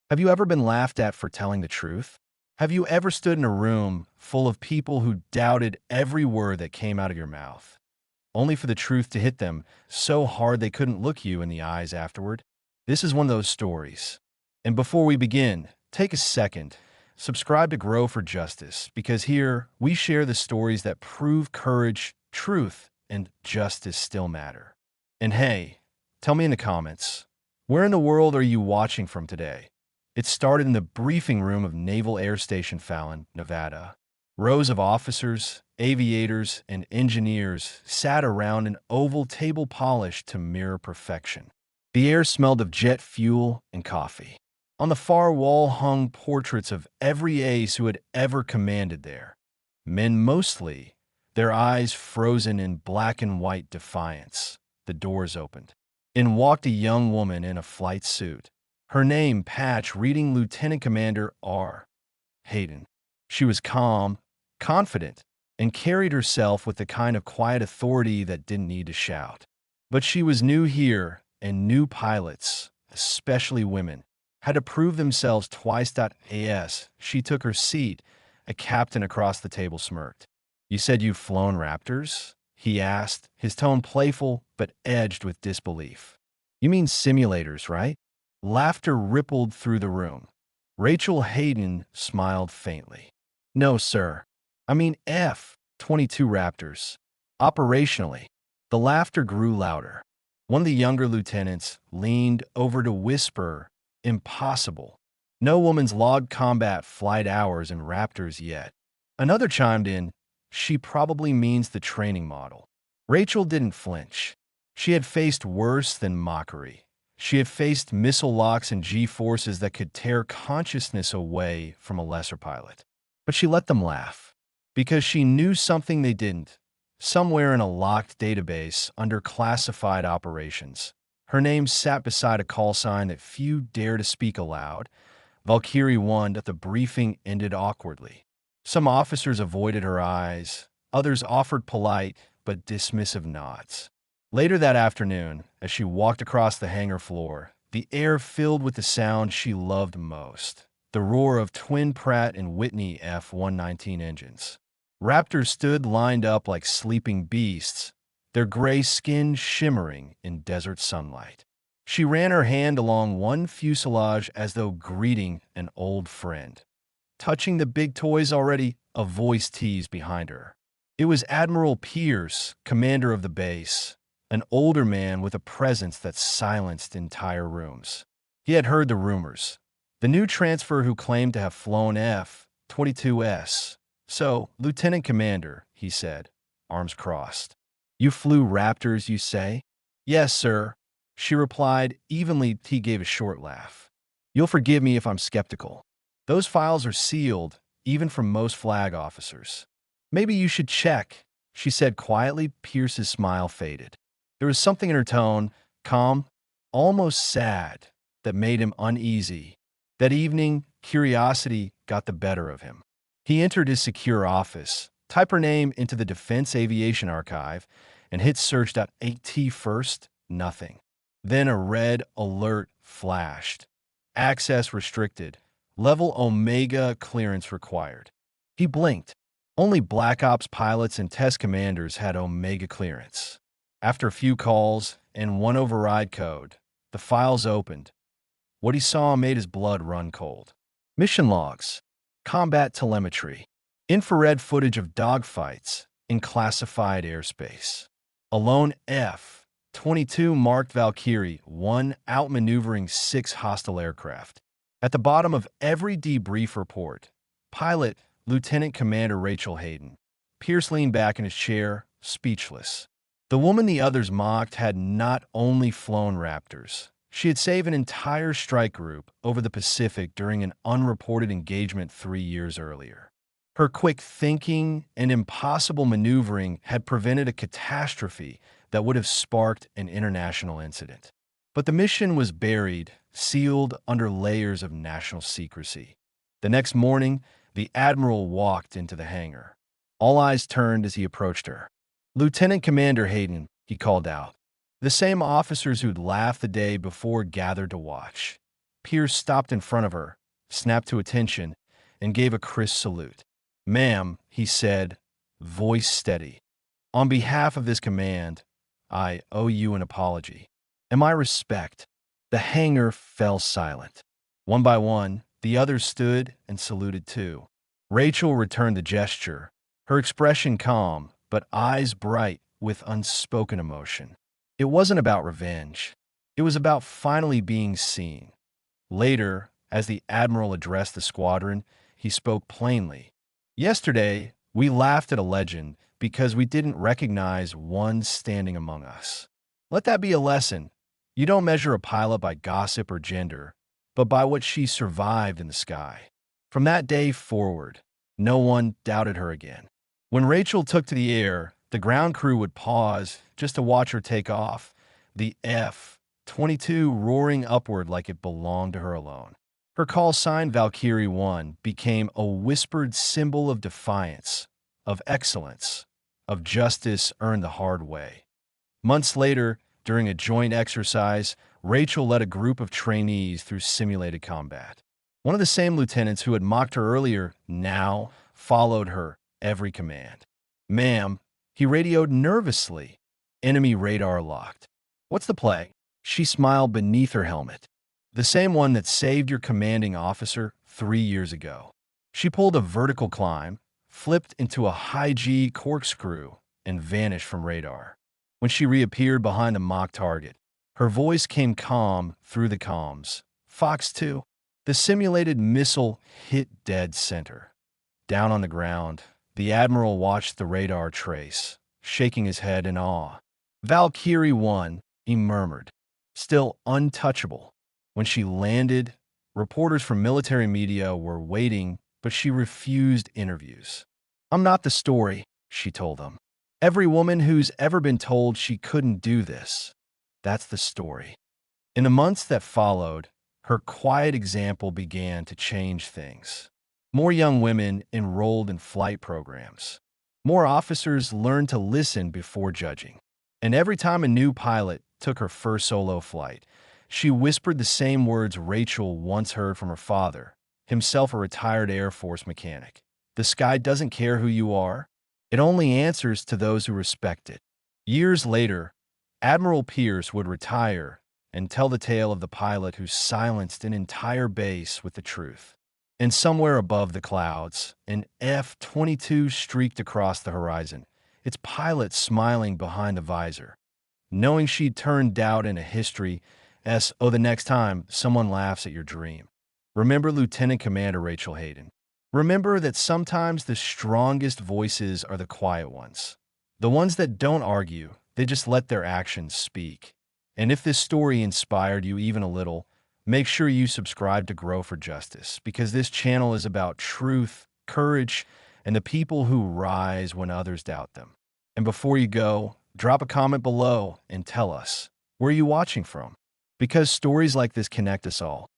Have you ever been laughed at for telling the truth? Have you ever stood in a room full of people who doubted every word that came out of your mouth, only for the truth to hit them so hard they couldn't look you in the eyes afterward? This is one of those stories. And before we begin, take a second, subscribe to Grow for Justice, because here we share the stories that prove courage, truth, and justice still matter. And hey, tell me in the comments, where in the world are you watching from today? It started in the briefing room of Naval Air Station Fallon, Nevada. Rows of officers, aviators, and engineers sat around an oval table polished to mirror perfection. The air smelled of jet fuel and coffee. On the far wall hung portraits of every ace who had ever commanded there. Men mostly, their eyes frozen in black and white defiance. The doors opened. In walked a young woman in a flight suit. Her name patch reading Lieutenant Commander R. Hayden. She was calm, confident, and carried herself with the kind of quiet authority that didn't need to shout. But she was new here, and new pilots, especially women, had to prove themselves twice. As she took her seat, a captain across the table smirked. "You said you've flown Raptors?" he asked, his tone playful but edged with disbelief. "You mean simulators, right?" Laughter rippled through the room. Rachel Hayden smiled faintly. "No, sir. I mean F-22 Raptors. Operationally." The laughter grew louder. One of the younger lieutenants leaned over to whisper, "Impossible. No woman's logged combat flight hours in Raptors yet." Another chimed in, "She probably means the training model." Rachel didn't flinch. She had faced worse than mockery. She had faced missile locks and G-forces that could tear consciousness away from a lesser pilot. But she let them laugh, because she knew something they didn't. Somewhere in a locked database under classified operations, her name sat beside a call sign that few dare to speak aloud. Valkyrie 1. The briefing ended awkwardly. Some officers avoided her eyes, others offered polite but dismissive nods. Later that afternoon, as she walked across the hangar floor, the air filled with the sound she loved most, the roar of twin Pratt and Whitney F-119 engines. Raptors stood lined up like sleeping beasts, their gray skin shimmering in desert sunlight. She ran her hand along one fuselage as though greeting an old friend. Touching the big toys already, a voice teased behind her. It was Admiral Pierce, commander of the base, an older man with a presence that silenced entire rooms. He had heard the rumors. The new transfer who claimed to have flown F-22s. "So, Lieutenant Commander," he said, arms crossed. "You flew Raptors, you say?" "Yes, sir," she replied evenly. He gave a short laugh. "You'll forgive me if I'm skeptical. Those files are sealed, even from most flag officers." "Maybe you should check," she said quietly. Pierce's smile faded. There was something in her tone, calm, almost sad, that made him uneasy. That evening, curiosity got the better of him. He entered his secure office, typed her name into the Defense Aviation Archive, and hit search. At first, nothing. Then a red alert flashed. "Access restricted. Level Omega clearance required." He blinked. Only Black Ops pilots and test commanders had Omega clearance. After a few calls and one override code, the files opened. What he saw made his blood run cold. Mission logs, combat telemetry, infrared footage of dogfights in classified airspace. A lone F-22 marked Valkyrie 1 outmaneuvering 6 hostile aircraft. At the bottom of every debrief report, pilot Lieutenant Commander Rachel Hayden. Pierce leaned back in his chair, speechless. The woman the others mocked had not only flown Raptors. She had saved an entire strike group over the Pacific during an unreported engagement 3 years earlier. Her quick thinking and impossible maneuvering had prevented a catastrophe that would have sparked an international incident. But the mission was buried, sealed under layers of national secrecy. The next morning, the Admiral walked into the hangar. All eyes turned as he approached her. "Lieutenant Commander Hayden," he called out. The same officers who'd laughed the day before gathered to watch. Pierce stopped in front of her, snapped to attention, and gave a crisp salute. "Ma'am," he said, voice steady. "On behalf of this command, I owe you an apology and my respect." The hangar fell silent. One by one, the others stood and saluted too. Rachel returned the gesture, her expression calm, but eyes bright with unspoken emotion. It wasn't about revenge. It was about finally being seen. Later, as the Admiral addressed the squadron, he spoke plainly. "Yesterday, we laughed at a legend because we didn't recognize one standing among us. Let that be a lesson. You don't measure a pilot by gossip or gender, but by what she survived in the sky." From that day forward, no one doubted her again. When Rachel took to the air, the ground crew would pause just to watch her take off, the F-22 roaring upward like it belonged to her alone. Her call sign Valkyrie 1 became a whispered symbol of defiance, of excellence, of justice earned the hard way. Months later, during a joint exercise, Rachel led a group of trainees through simulated combat. One of the same lieutenants who had mocked her earlier now followed her every command. "Ma'am," he radioed nervously. "Enemy radar locked." "What's the play?" She smiled beneath her helmet. "The same one that saved your commanding officer 3 years ago." She pulled a vertical climb, flipped into a high-G corkscrew, and vanished from radar. When she reappeared behind the mock target, her voice came calm through the comms. "Fox 2. The simulated missile hit dead center." Down on the ground, the Admiral watched the radar trace, shaking his head in awe. "Valkyrie 1, he murmured, "still untouchable." When she landed, reporters from military media were waiting, but she refused interviews. "I'm not the story," she told them. "Every woman who's ever been told she couldn't do this, that's the story." In the months that followed, her quiet example began to change things. More young women enrolled in flight programs. More officers learned to listen before judging. And every time a new pilot took her first solo flight, she whispered the same words Rachel once heard from her father, himself a retired Air Force mechanic. "The sky doesn't care who you are. It only answers to those who respect it." Years later, Admiral Pierce would retire and tell the tale of the pilot who silenced an entire base with the truth. And somewhere above the clouds, an F-22 streaked across the horizon, its pilot smiling behind the visor, knowing she'd turned doubt into history as, "Oh, the next time someone laughs at your dream." Remember Lieutenant Commander Rachel Hayden. Remember that sometimes the strongest voices are the quiet ones. The ones that don't argue, they just let their actions speak. And if this story inspired you even a little, make sure you subscribe to Grow for Justice, because this channel is about truth, courage, and the people who rise when others doubt them. And before you go, drop a comment below and tell us, where are you watching from? Because stories like this connect us all.